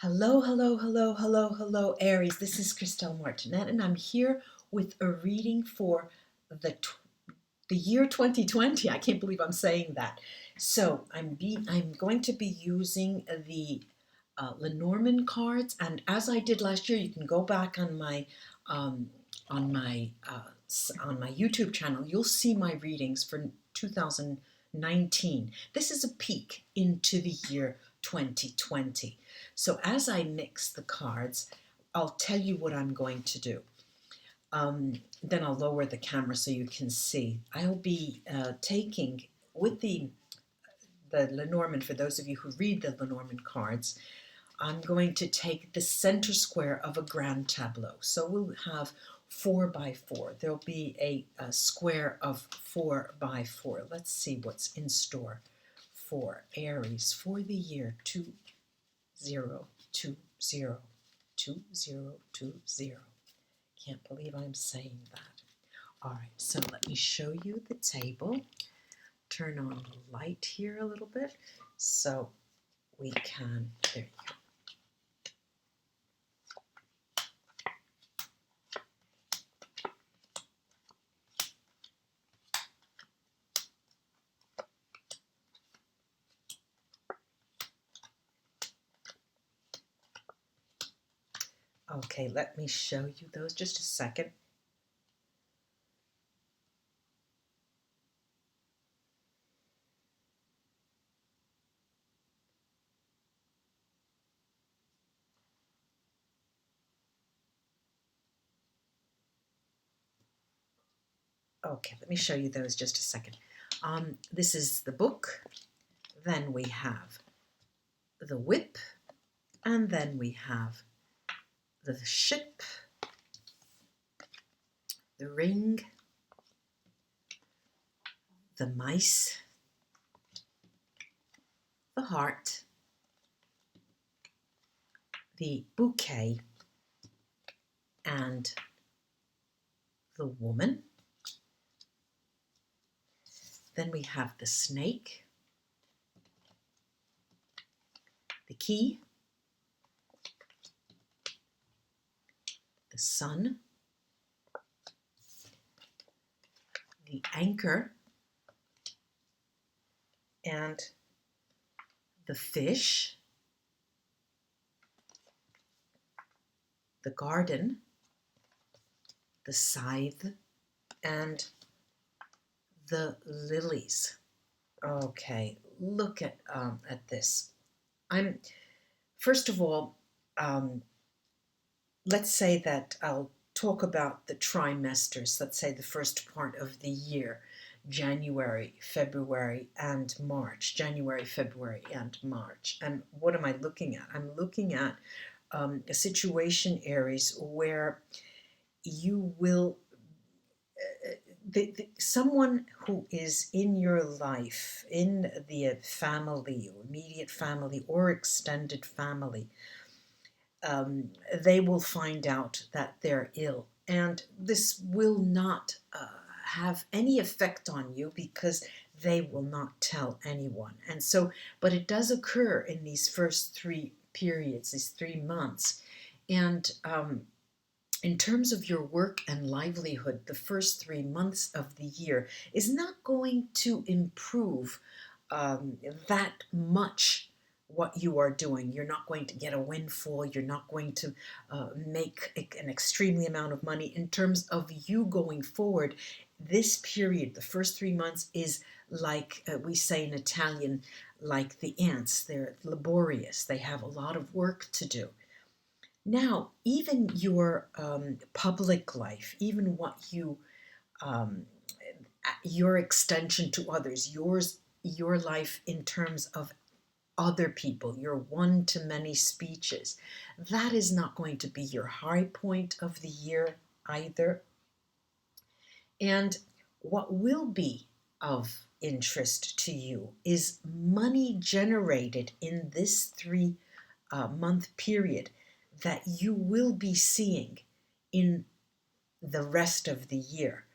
Hello, hello, hello, hello, hello, Aries. This is Christelle Martinette, and I'm here with a reading for the year 2020. I can't believe I'm saying that. So I'm going to be using the Lenormand cards, and as I did last year, you can go back on my um, on my on my YouTube channel. You'll see my readings for 2019. This is a peek into the year 2020. So as I mix the cards, I'll tell you what I'm going to do. Then I'll lower the camera so you can see. I'll be taking with the Lenormand, for those of you who read the Lenormand cards, I'm going to take the center square of a grand tableau. So we'll have 4 by 4. There'll be a square of 4 by 4. Let's see what's in store for Aries for the year 2020. 2020. Can't believe I'm saying that. All right, so let me show you the table. Turn on the light here a little bit so we can, there you go. Okay, let me show you those just a second. Okay, let me show you those just a second. This is the book. Then we have the whip, and then we have the ship, the ring, the mice, the heart, the bouquet, and the woman. Then we have the snake, the key, the sun, the anchor, and the fish, the garden, the scythe, and the lilies. Okay, look at this. First of all, let's say that I'll talk about the trimesters. Let's say the first part of the year, January, February, and March. January, February, and March. And what am I looking at? I'm looking at a situation, Aries, where you will someone who is in your life, in the family, or immediate family, or extended family, they will find out that they're ill. And this will not have any effect on you because they will not tell anyone. And so, but it does occur in these first 3 periods, these 3 months. And in terms of your work and livelihood, the first 3 months of the year is not going to improve that much what you are doing. You're not going to get a windfall. You're not going to make an extremely amount of money. In terms of you going forward, this period, the first 3 months, is like we say in Italian, like the ants. They're laborious. They have a lot of work to do. Now, even your public life, even what you, your extension to others, your life in terms of other people, your one-to-many speeches, that is not going to be your high point of the year either. And what will be of interest to you is money generated in this 3-month period that you will be seeing in the rest of the year.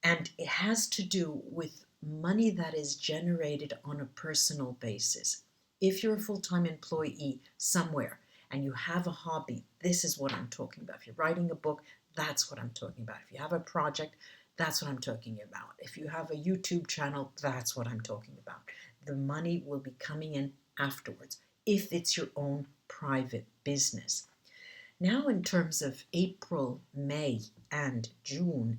And it has to do with money that is generated on a personal basis. If you're a full-time employee somewhere and you have a hobby, this is what I'm talking about. If you're writing a book, that's what I'm talking about. If you have a project, that's what I'm talking about. If you have a YouTube channel, that's what I'm talking about. The money will be coming in afterwards if it's your own private business. Now, in terms of April, May, and June,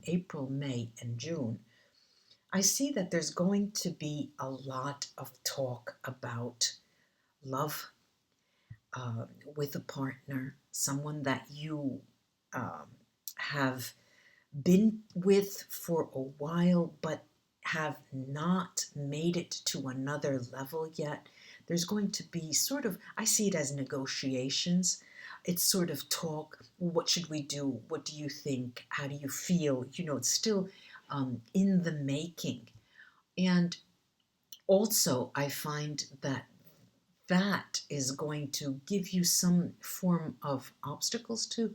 I see that there's going to be a lot of talk about love with a partner, someone that you um, have been with for a while but have not made it to another level yet. There's going to be sort of, I see it as negotiations. It's sort of talk. What should we do? What do you think? How do you feel? It's still in the making. And also, I find that that is going to give you some form of obstacles to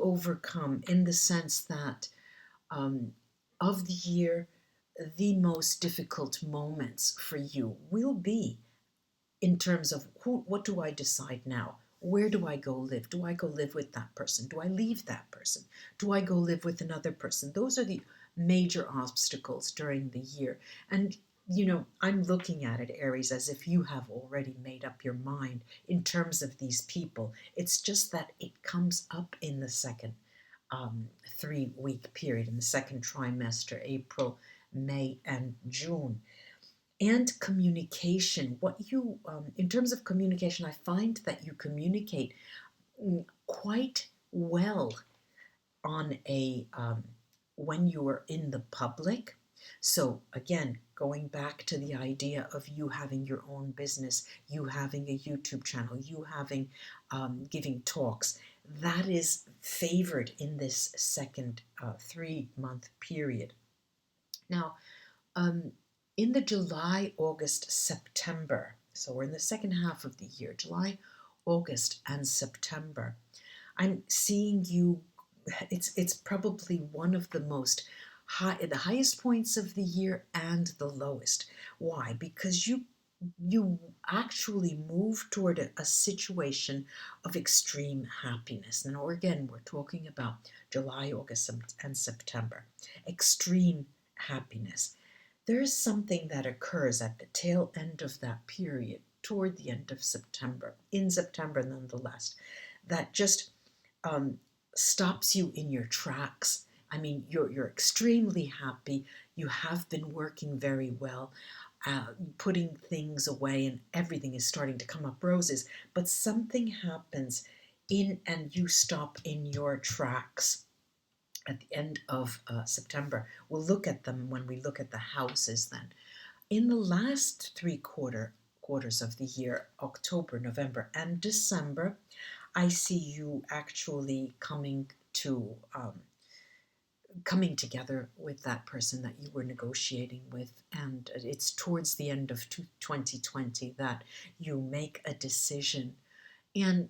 overcome, in the sense that um, of the year, the most difficult moments for you will be in terms of what do I decide now? Where do I go live? Do I go live with that person? Do I leave that person? Do I go live with another person? Those are the major obstacles during the year. And I'm looking at it, Aries, as if you have already made up your mind in terms of these people. It's just that it comes up in the second 3-week period, in the second trimester, April, May, and June. And communication, in terms of communication, I find that you communicate quite well on when you are in the public. So again, going back to the idea of you having your own business, you having a YouTube channel, you having giving talks, that is favored in this second 3-month period. Now, in the July, August, September, so we're in the second half of the year, July, August, and September, I'm seeing you, it's probably one of the the highest points of the year and the lowest. Why? Because you actually move toward a situation of extreme happiness. Now, again, we're talking about July, August, and September. Extreme happiness. There is something that occurs at the tail end of that period, toward the end of September, in September nonetheless, that just stops you in your tracks. I mean, you're extremely happy. You have been working very well, putting things away, and everything is starting to come up roses. But something happens and you stop in your tracks at the end of September. We'll look at them when we look at the houses then. In the last quarters of the year, October, November, and December, I see you actually coming together with that person that you were negotiating with, and it's towards the end of 2020 that you make a decision, and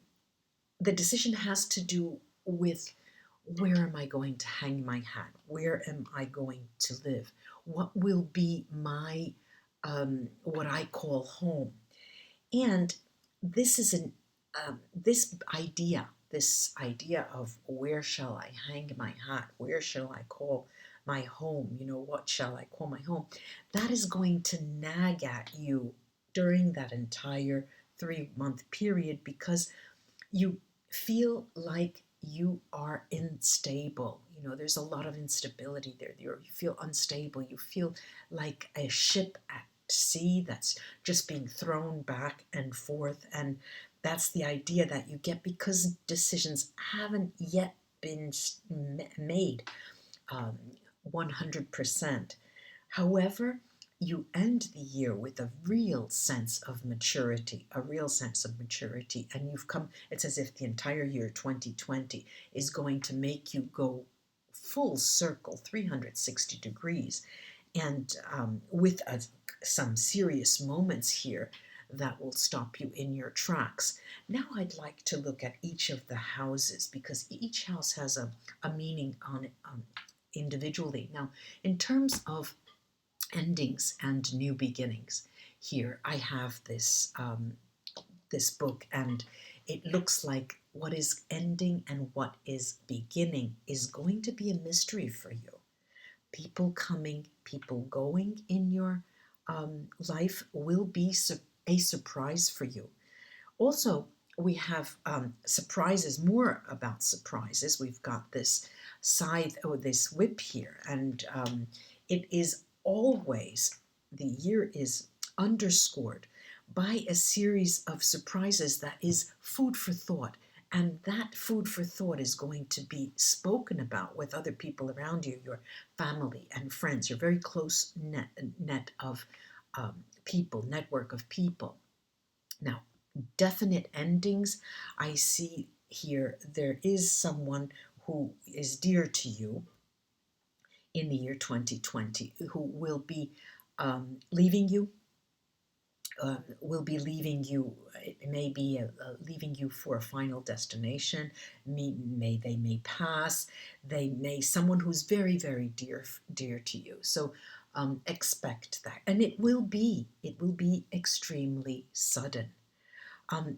the decision has to do with, where am I going to hang my hat? Where am I going to live? What will be my what I call home? And this is this idea of, where shall I hang my hat? Where shall I call my home? What shall I call my home? That is going to nag at you during that entire 3-month period, because you feel like you are unstable. There's a lot of instability there. You feel unstable. You feel like a ship at sea that's just being thrown back and forth. And that's the idea that you get, because decisions haven't yet been made 100%. However, you end the year with a real sense of maturity, and it's as if the entire year 2020 is going to make you go full circle, 360 degrees, and with some serious moments here that will stop you in your tracks. Now I'd like to look at each of the houses, because each house has a meaning on it individually. Now, in terms of endings and new beginnings, here I have this book, and It looks like what is ending and what is beginning is going to be a mystery for you. People coming, people going in your life will be a surprise for you. Also, we have surprises, more about surprises. We've got this scythe or this whip here, and it is always, the year is underscored by a series of surprises that is food for thought. And that food for thought is going to be spoken about with other people around you, your family and friends, your very close net of people, network of people. Now, definite endings, I see here there is someone who is dear to you in the year 2020 who will be leaving you, it may be leaving you for a final destination. They may pass. They may someone who's very, very dear to you. So expect that, and it will be extremely sudden.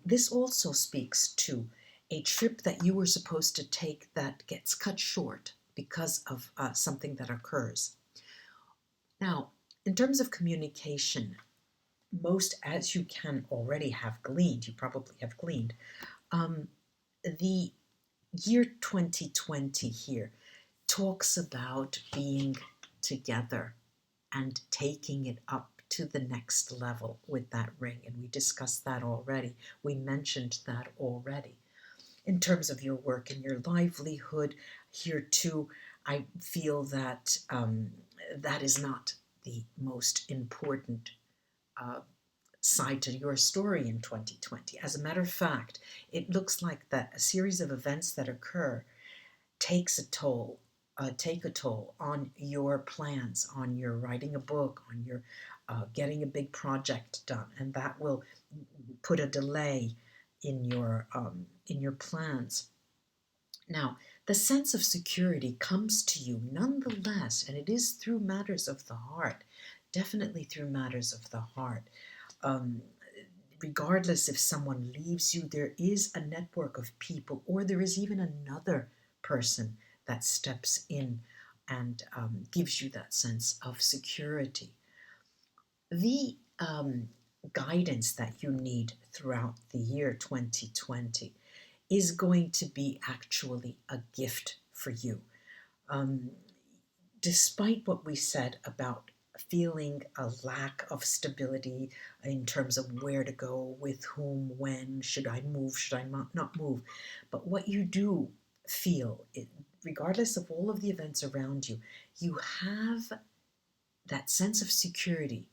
This also speaks to a trip that you were supposed to take that gets cut short because of something that occurs. Now, in terms of communication, most, as you can already have gleaned, you probably have gleaned, the year 2020 here talks about being together and taking it up to the next level with that ring. And we discussed that already. We mentioned that already. In terms of your work and your livelihood, here too, I feel that that is not the most important side to your story in 2020. As a matter of fact, it looks like that a series of events that occur take a toll on your plans, on your writing a book, on your getting a big project done, and that will put a delay in your plans. Now, the sense of security comes to you nonetheless, and it is through matters of the heart, definitely through matters of the heart. Regardless if someone leaves you, there is a network of people, or there is even another person that steps in and gives you that sense of security. The guidance that you need throughout the year 2020 is going to be actually a gift for you. Despite what we said about feeling a lack of stability in terms of where to go, with whom, when, should I move, should I not move, but what you do feel, regardless of all of the events around you, you have that sense of security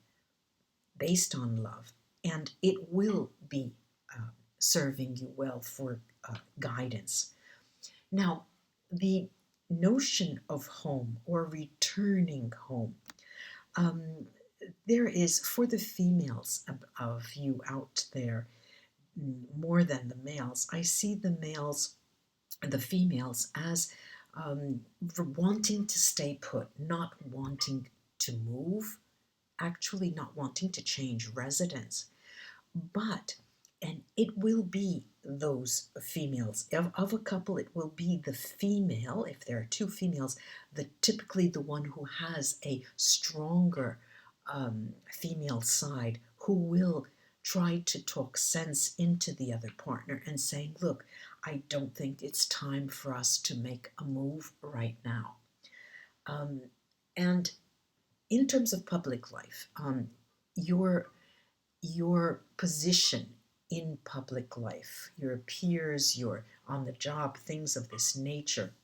based on love, and it will be serving you well for guidance. Now, the notion of home or returning home, there is, for the females of you out there, more than the males, I see the females as wanting to stay put, not wanting to move, actually not wanting to change residence. But, and it will be those females, of a couple, it will be the female, if there are two females, typically the one who has a stronger female side, who will try to talk sense into the other partner and saying, look, I don't think it's time for us to make a move right now. And in terms of public life, your position in public life, your peers, your on the job, things of this nature,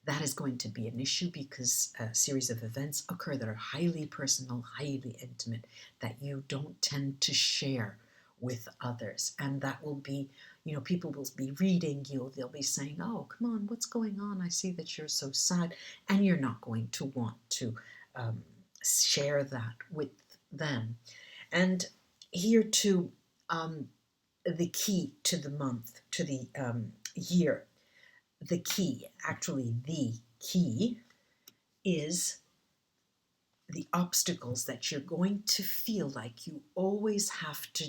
that is going to be an issue because a series of events occur that are highly personal, highly intimate, that you don't tend to share with others. And that will be, people will be reading you, they'll be saying, oh, come on, what's going on? I see that you're so sad. And you're not going to want to share that with them. And here too, the key to the month, to the year, the key is the obstacles that you're going to feel like you always have to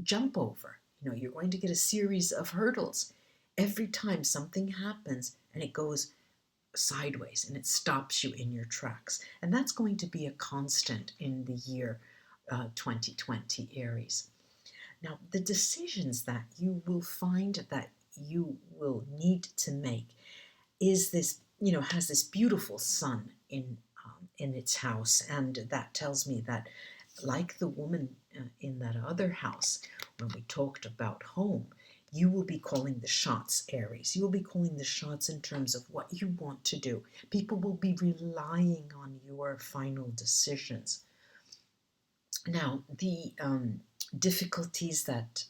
jump over. You're going to get a series of hurdles every time something happens and it goes sideways and it stops you in your tracks. And that's going to be a constant in the year 2020, Aries. Now, the decisions that you will find that you will need to make is this, has this beautiful sun in its house, and that tells me that, like the woman in that other house, when we talked about home, you will be calling the shots, Aries. You will be calling the shots in terms of what you want to do. People will be relying on your final decisions. Now, the difficulties that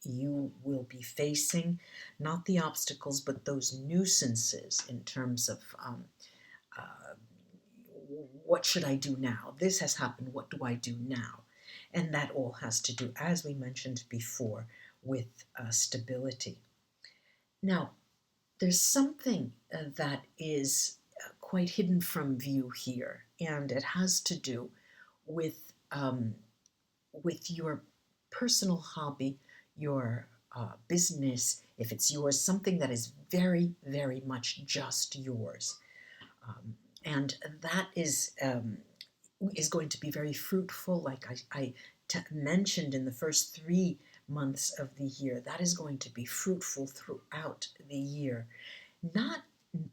you will be facing, not the obstacles, but those nuisances in terms of uh, what should I do now? This has happened. What do I do now? And that all has to do, as we mentioned before, with stability. Now, there's something that is quite hidden from view here, and it has to do with your personal hobby, your business, if it's yours, something that is very, very much just yours. And that is going to be very fruitful, like I mentioned in the first 3 months of the year. That is going to be fruitful throughout the year. Not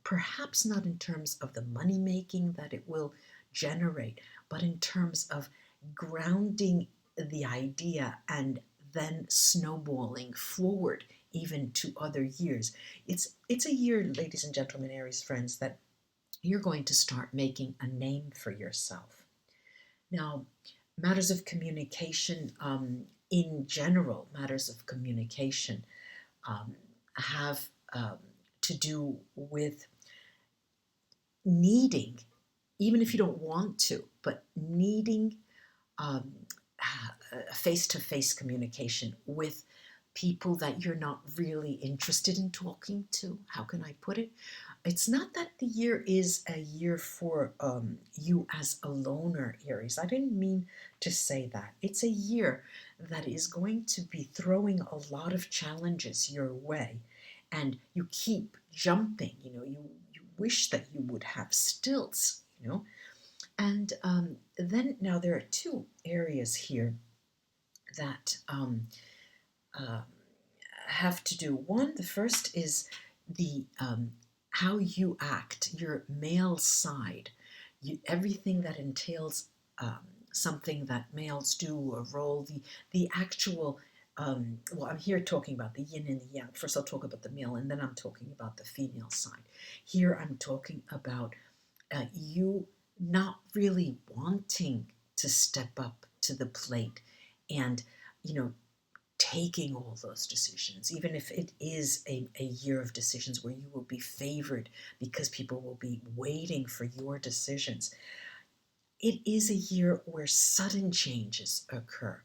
Perhaps not in terms of the money making that it will generate, but in terms of grounding the idea and then snowballing forward even to other years. It's a year, ladies and gentlemen, Aries friends, that you're going to start making a name for yourself. Now, matters of communication, in general, matters of communication have to do with needing, even if you don't want to, but needing um, face-to-face communication with people that you're not really interested in talking to. How can I put it? It's not that the year is a year for you as a loner, Aries. I didn't mean to say that. It's a year that is going to be throwing a lot of challenges your way, and you keep jumping. You wish that you would have stilts, and then now there are 2 areas here that uh, have to do. One, the first is the how you act, your male side, everything that entails something that males do, a role, the actual. Well, I'm here talking about the yin and the yang. First, I'll talk about the male, and then I'm talking about the female side. Here, I'm talking about you not really wanting to step up to the plate and, taking all those decisions, even if it is a year of decisions where you will be favored because people will be waiting for your decisions. It is a year where sudden changes occur,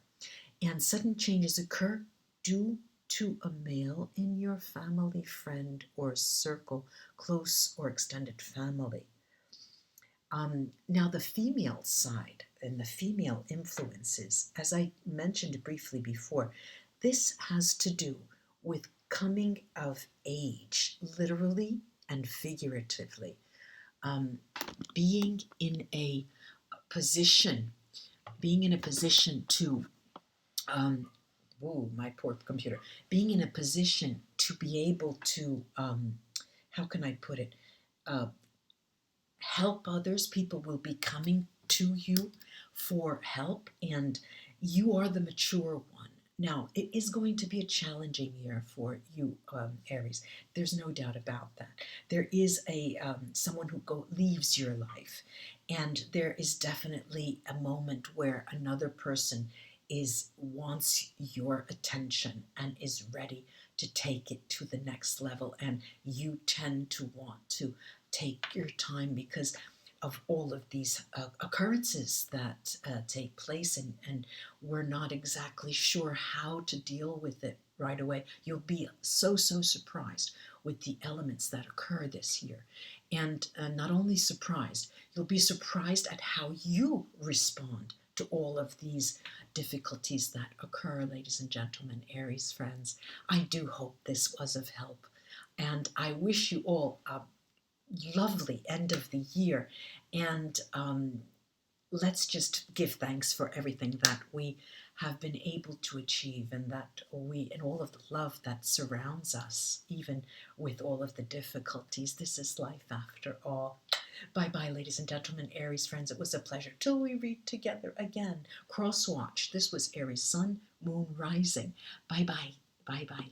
and sudden changes occur due to a male in your family, friend, or circle, close or extended family. Now, the female side and the female influences, as I mentioned briefly before, this has to do with coming of age, literally and figuratively. Being in a position, to, my poor computer, being in a position to be able to, how can I put it, help others. People will be coming to you for help, and you are the mature one. Now, it is going to be a challenging year for you, Aries. There's no doubt about that. There is a someone who leaves your life, and there is definitely a moment where another person wants your attention and is ready to take it to the next level, and you tend to want to take your time because of all of these occurrences that take place, and we're not exactly sure how to deal with it right away. You'll be so surprised with the elements that occur this year. And not only surprised, you'll be surprised at how you respond to all of these difficulties that occur, ladies and gentlemen, Aries friends. I do hope this was of help, and I wish you all a lovely end of the year, and let's just give thanks for everything that we have been able to achieve, and all of the love that surrounds us, even with all of the difficulties. This is life after all. Bye bye, ladies and gentlemen, Aries friends. It was a pleasure. Till we read together again. Cross watch. This was Aries Sun, Moon, Rising. Bye bye. Bye bye.